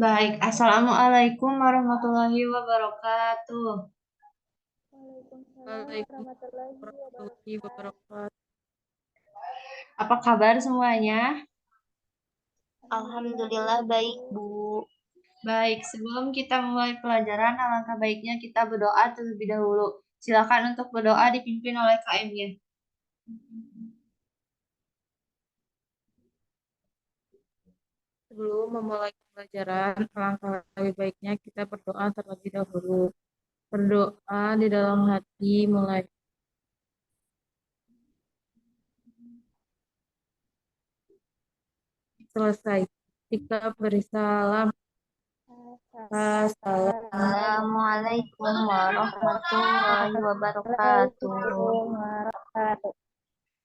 Baik, Assalamualaikum warahmatullahi wabarakatuh. Waalaikumsalam warahmatullahi Waalaikumsalam wabarakatuh. wabarakatuh. Apa kabar semuanya? Alhamdulillah Alhamdulillah baik, baik, Bu. Bu. Baik, sebelum kita mulai pelajaran, alangkah baiknya kita berdoa terlebih dahulu. Silakan untuk berdoa dipimpin oleh KM-nya. Sebelum memulai pembelajaran, alangkah lebih baiknya kita berdoa terlebih dahulu. Berdoa di dalam hati mulai selesai. Kita beri salam. Assalamualaikum warahmatullahi wabarakatuh. Assalamualaikum warahmatullahi.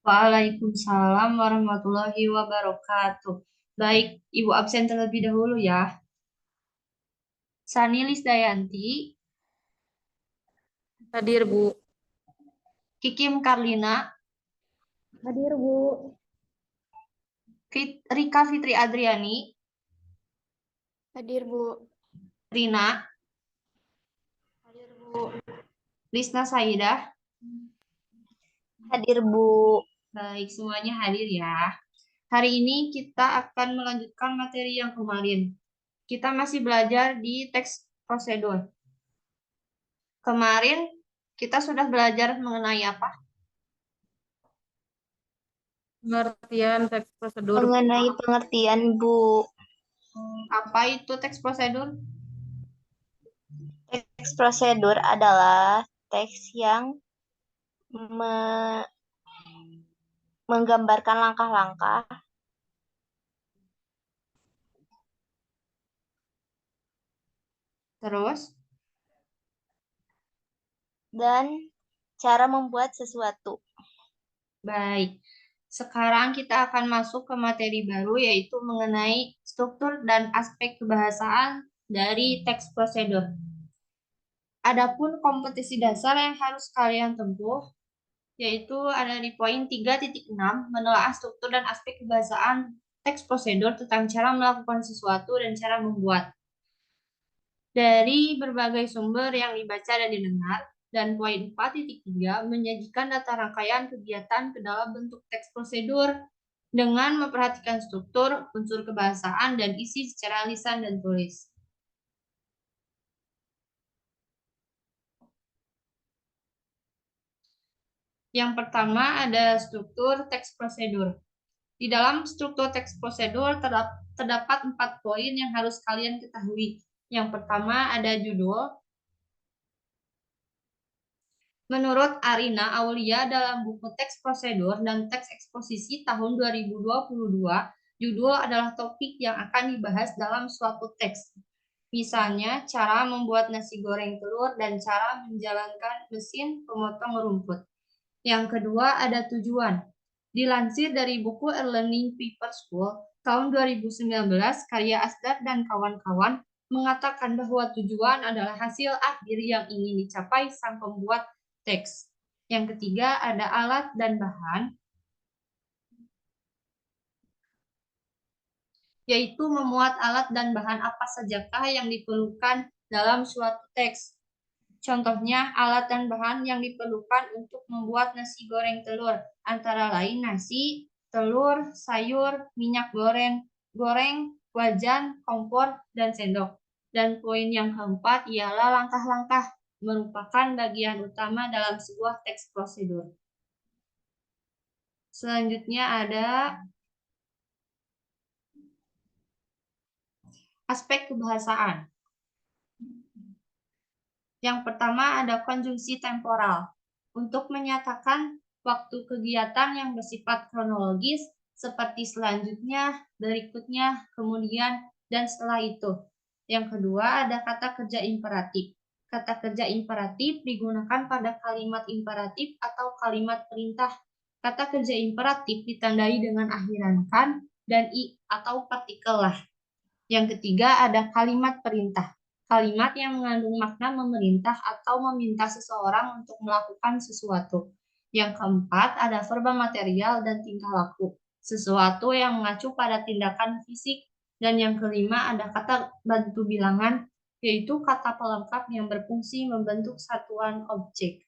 Waalaikumsalam warahmatullahi wabarakatuh. Baik, Ibu absen terlebih dahulu ya. Sani Lisdayanti, Hadir, Bu. Kikim Karlina, Hadir, Bu. Rika Fitri Adriani, Hadir, Bu. Rina, Hadir, Bu. Lisna Saidah. Hadir, Bu. Baik, semuanya hadir ya. Hari ini kita akan melanjutkan materi yang kemarin. Kita masih belajar di teks prosedur. Kemarin kita sudah belajar mengenai apa? Pengertian teks prosedur. Mengenai pengertian, Bu. Apa itu teks prosedur? Teks prosedur adalah teks yang me- menggambarkan langkah-langkah Terus, dan cara membuat sesuatu. baik. Sekarang kita akan masuk ke materi baru yaitu mengenai struktur dan aspek kebahasaan dari teks prosedur. Adapun kompetisi dasar yang harus kalian tempuh yaitu ada di poin 3.6 menelaah struktur dan aspek kebahasaan teks prosedur tentang cara melakukan sesuatu dan cara membuat. Dari berbagai sumber yang dibaca dan didengar, dan poin 4.3 menyajikan data rangkaian kegiatan ke dalam bentuk teks prosedur dengan memperhatikan struktur, unsur kebahasaan, dan isi secara lisan dan tulis. Yang pertama ada struktur teks prosedur. Di dalam struktur teks prosedur terdapat 4 poin yang harus kalian ketahui. Yang pertama ada judul. Menurut Arina Aulia dalam buku Teks Prosedur dan Teks Eksposisi tahun 2022, judul adalah topik yang akan dibahas dalam suatu teks. Misalnya, cara membuat nasi goreng telur dan cara menjalankan mesin pemotong rumput. Yang kedua ada tujuan. Dilansir dari buku E-Learning Paper School tahun 2019, karya Asdar dan kawan-kawan mengatakan bahwa tujuan adalah hasil akhir yang ingin dicapai sang pembuat teks. Yang ketiga ada alat dan bahan, yaitu memuat alat dan bahan apa sajakah yang diperlukan dalam suatu teks. Contohnya, alat dan bahan yang diperlukan untuk membuat nasi goreng telur, antara lain nasi, telur, sayur, minyak goreng, wajan, kompor, dan sendok. Dan poin yang keempat ialah langkah-langkah, merupakan bagian utama dalam sebuah teks prosedur. Selanjutnya ada aspek kebahasaan. Yang pertama ada konjungsi temporal. Untuk menyatakan waktu kegiatan yang bersifat kronologis seperti selanjutnya, berikutnya, kemudian, dan setelah itu. Yang kedua ada kata kerja imperatif. Kata kerja imperatif digunakan pada kalimat imperatif atau kalimat perintah. Kata kerja imperatif ditandai dengan akhiran kan dan i atau partikel lah. Yang ketiga ada kalimat perintah. Kalimat yang mengandung makna memerintah atau meminta seseorang untuk melakukan sesuatu. Yang keempat ada verba material dan tingkah laku. Sesuatu yang mengacu pada tindakan fisik Dan yang kelima ada kata bantu bilangan, yaitu kata pelengkap yang berfungsi membentuk satuan objek.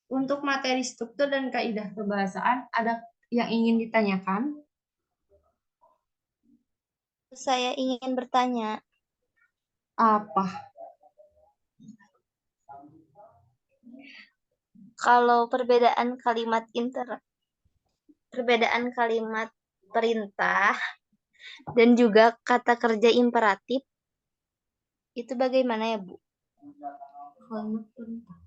Untuk materi struktur dan kaidah kebahasaan, ada yang ingin ditanyakan? Saya ingin bertanya, Apa? kalau perbedaan kalimat perintah dan juga kata kerja imperatif itu bagaimana ya, Bu? Kalimat perintah.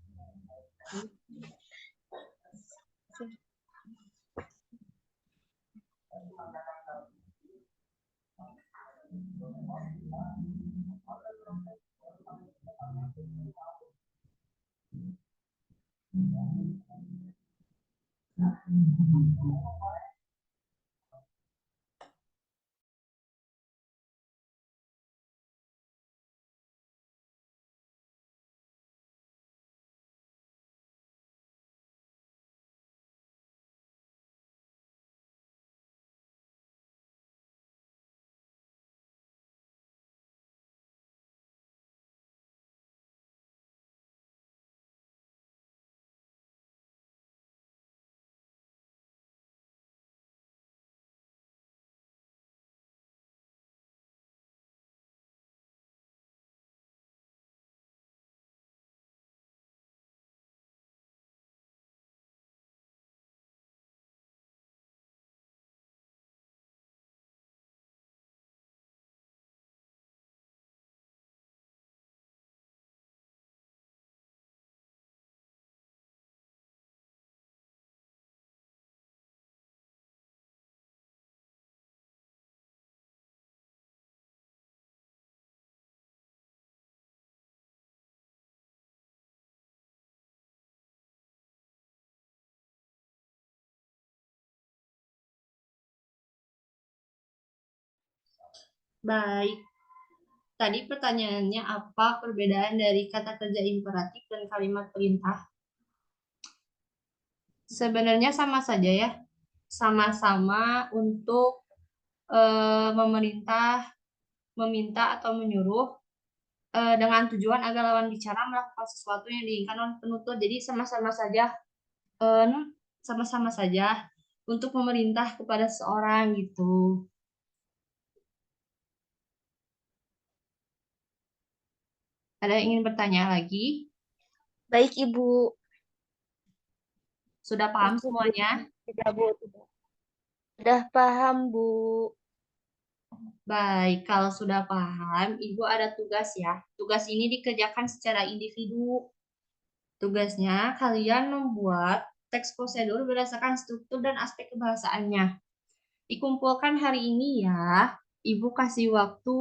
Baik, tadi pertanyaannya apa perbedaan dari kata kerja imperatif dan kalimat perintah? Sebenarnya sama saja ya, sama-sama untuk memerintah, meminta atau menyuruh dengan tujuan agar lawan bicara melakukan sesuatu yang diinginkan oleh penutur. Jadi eh, sama-sama saja untuk memerintah kepada seorang gitu. Ada yang ingin bertanya lagi? Baik, Ibu. Sudah paham semuanya? Tidak, Bu. Tidak. Sudah paham, Bu. Baik, kalau sudah paham, Ibu ada tugas ya. Tugas ini dikerjakan secara individu. Tugasnya kalian membuat teks prosedur berdasarkan struktur dan aspek kebahasaannya. Dikumpulkan hari ini ya. Ibu kasih waktu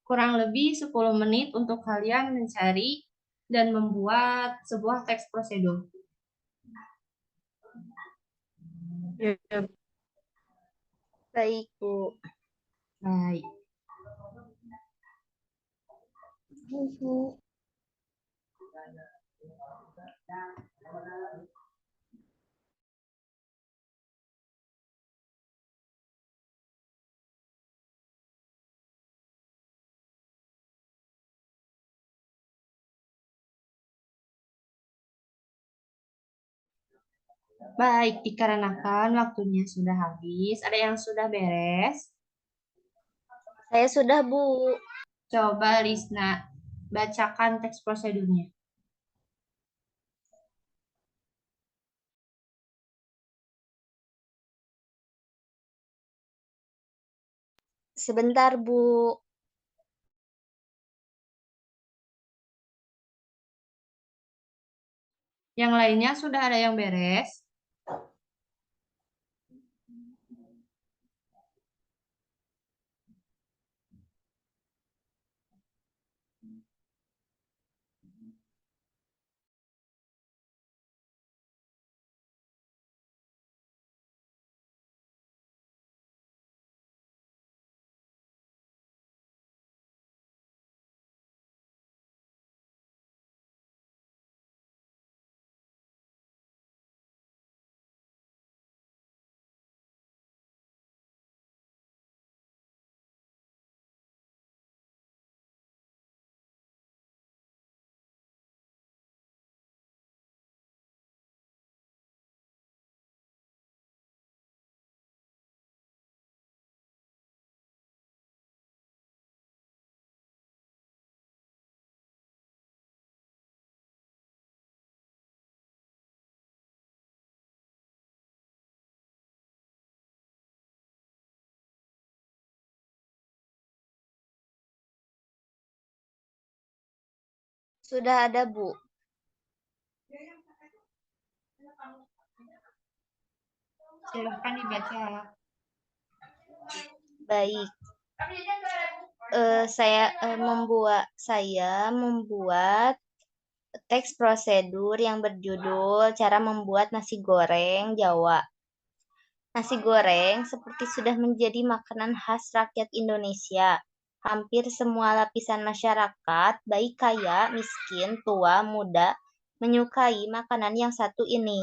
kurang lebih 10 menit untuk kalian mencari dan membuat sebuah teks prosedur. Ya, ya. Baik, Bu. Baik. Bu. Baik, dikarenakan waktunya sudah habis, ada yang sudah beres? Saya sudah, Bu. Coba Lisna bacakan teks prosedurnya. Sebentar, Bu. Yang lainnya sudah ada yang beres? Sudah ada, Bu. Silahkan dibaca. Baik. Saya membuat teks prosedur yang berjudul Cara Membuat Nasi Goreng Jawa. Nasi goreng seperti sudah menjadi makanan khas rakyat Indonesia. Hampir semua lapisan masyarakat, baik kaya, miskin, tua, muda, menyukai makanan yang satu ini.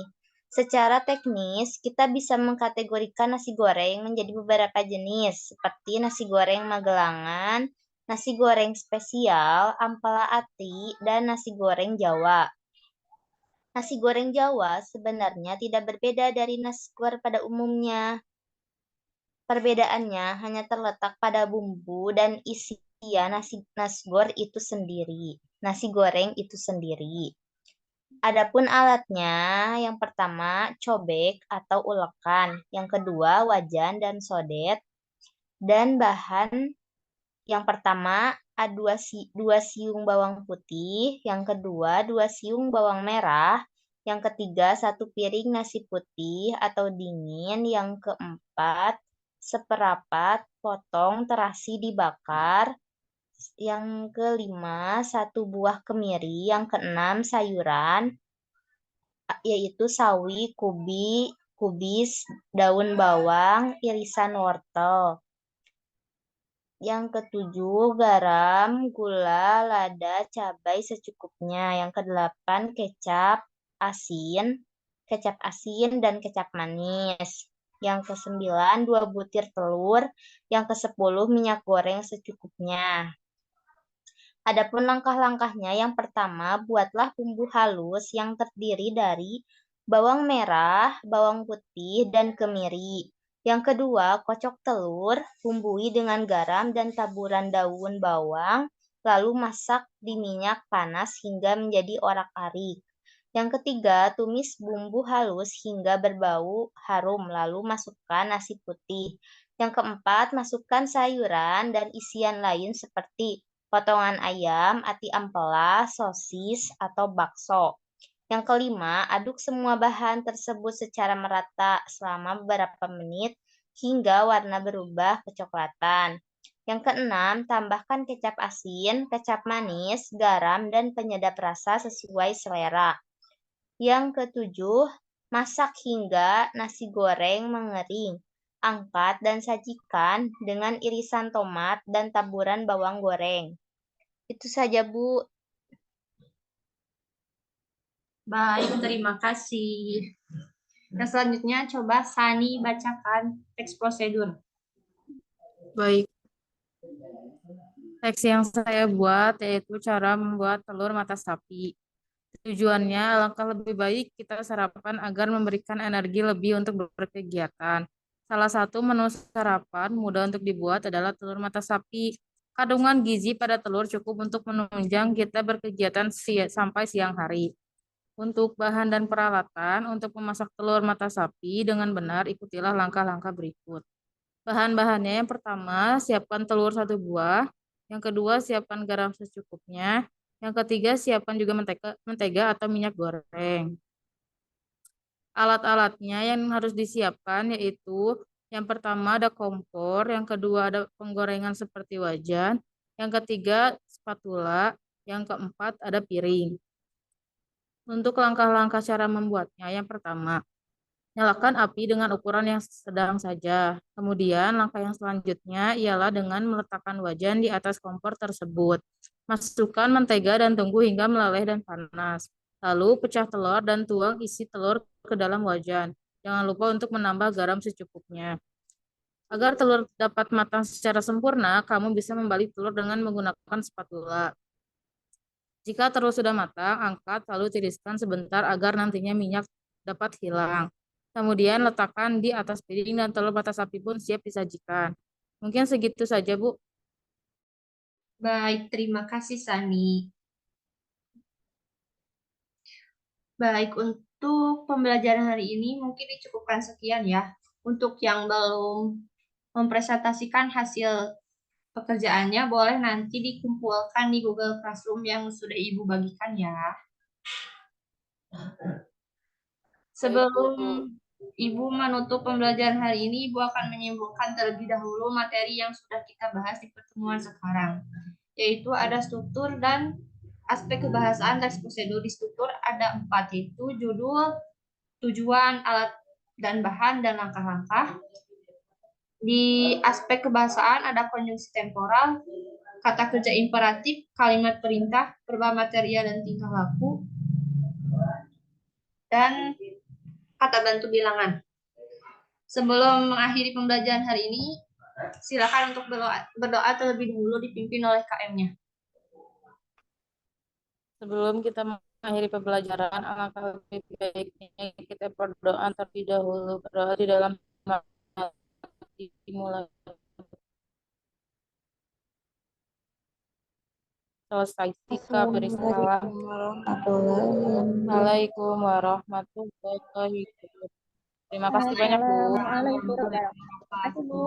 Secara teknis, kita bisa mengkategorikan nasi goreng menjadi beberapa jenis, seperti nasi goreng Magelangan, nasi goreng spesial, ampela ati, dan nasi goreng Jawa. Nasi goreng Jawa sebenarnya tidak berbeda dari nasi goreng pada umumnya. Perbedaannya hanya terletak pada bumbu dan isian nasi goreng itu sendiri. Adapun alatnya, yang pertama cobek atau ulekan, yang kedua wajan dan sodet, dan bahan yang pertama dua siung bawang putih, yang kedua 2 siung bawang merah, yang ketiga 1 piring nasi putih atau dingin, yang keempat seperapat potong terasi dibakar, yang kelima 1 buah kemiri, yang keenam sayuran yaitu sawi, kubis, daun bawang, irisan wortel. Yang ketujuh, garam, gula, lada, cabai secukupnya. Yang kedelapan, kecap asin, dan kecap manis. Yang kesembilan, 2 butir telur. Yang kesepuluh, minyak goreng secukupnya. Adapun langkah-langkahnya, yang pertama, buatlah bumbu halus yang terdiri dari bawang merah, bawang putih, dan kemiri. Yang kedua, kocok telur, bumbui dengan garam dan taburan daun bawang, lalu masak di minyak panas hingga menjadi orak-arik. Yang ketiga, tumis bumbu halus hingga berbau harum, lalu masukkan nasi putih. Yang keempat, masukkan sayuran dan isian lain seperti potongan ayam, ati ampela, sosis, atau bakso. Yang kelima, aduk semua bahan tersebut secara merata selama beberapa menit hingga warna berubah kecoklatan. Yang keenam, tambahkan kecap asin, kecap manis, garam, dan penyedap rasa sesuai selera. Yang ketujuh, masak hingga nasi goreng mengering. Angkat dan sajikan dengan irisan tomat dan taburan bawang goreng. Itu saja, Bu. Baik, terima kasih. Yang selanjutnya coba Sani bacakan teks prosedur. Baik, teks yang saya buat yaitu cara membuat telur mata sapi. Tujuannya, alangkah lebih baik kita sarapan agar memberikan energi lebih untuk berkegiatan. Salah satu menu sarapan mudah untuk dibuat adalah telur mata sapi. Kandungan gizi pada telur cukup untuk menunjang kita berkegiatan sampai siang hari. Untuk bahan dan peralatan, untuk memasak telur mata sapi dengan benar, ikutilah langkah-langkah berikut. Bahan-bahannya, yang pertama, siapkan telur 1 buah. Yang kedua, siapkan garam secukupnya. Yang ketiga, siapkan juga mentega atau minyak goreng. Alat-alatnya yang harus disiapkan yaitu yang pertama ada kompor, yang kedua ada penggorengan seperti wajan, yang ketiga spatula, yang keempat ada piring. Untuk langkah-langkah cara membuatnya, yang pertama, nyalakan api dengan ukuran yang sedang saja. Kemudian langkah yang selanjutnya ialah dengan meletakkan wajan di atas kompor tersebut. Masukkan mentega dan tunggu hingga meleleh dan panas. Lalu pecah telur dan tuang isi telur ke dalam wajan. Jangan lupa untuk menambah garam secukupnya. Agar telur dapat matang secara sempurna, kamu bisa membalik telur dengan menggunakan spatula. Jika telur sudah matang, angkat lalu tiriskan sebentar agar nantinya minyak dapat hilang. Kemudian letakkan di atas piring dan telur mata sapi pun siap disajikan. Mungkin segitu saja, Bu. Baik, terima kasih Sani. Baik, untuk pembelajaran hari ini mungkin dicukupkan sekian ya. Untuk yang belum mempresentasikan hasil Pekerjaannya boleh nanti dikumpulkan di Google Classroom yang sudah Ibu bagikan ya. Sebelum Ibu menutup pembelajaran hari ini, Ibu akan menyimpulkan terlebih dahulu materi yang sudah kita bahas di pertemuan sekarang, yaitu ada struktur dan aspek kebahasaan teks prosedur. Di struktur ada 4, yaitu judul, tujuan, alat dan bahan, dan langkah-langkah. Di aspek kebahasaan ada konjungsi temporal, kata kerja imperatif, kalimat perintah, verba material dan tingkah laku, dan kata bantu bilangan. Sebelum mengakhiri pembelajaran hari ini, silakan untuk berdoa terlebih dahulu dipimpin oleh KM-nya. Sebelum kita mengakhiri pembelajaran, alangkah lebih baiknya kita berdoa terlebih dahulu. Berdoa di dalam hati, dimulai selesai. Sika beri salam. Assalamualaikum warahmatullahi wabarakatuh. Terima kasih banyak, Bu. Waalaikumsalam. Terima kasih, Bu.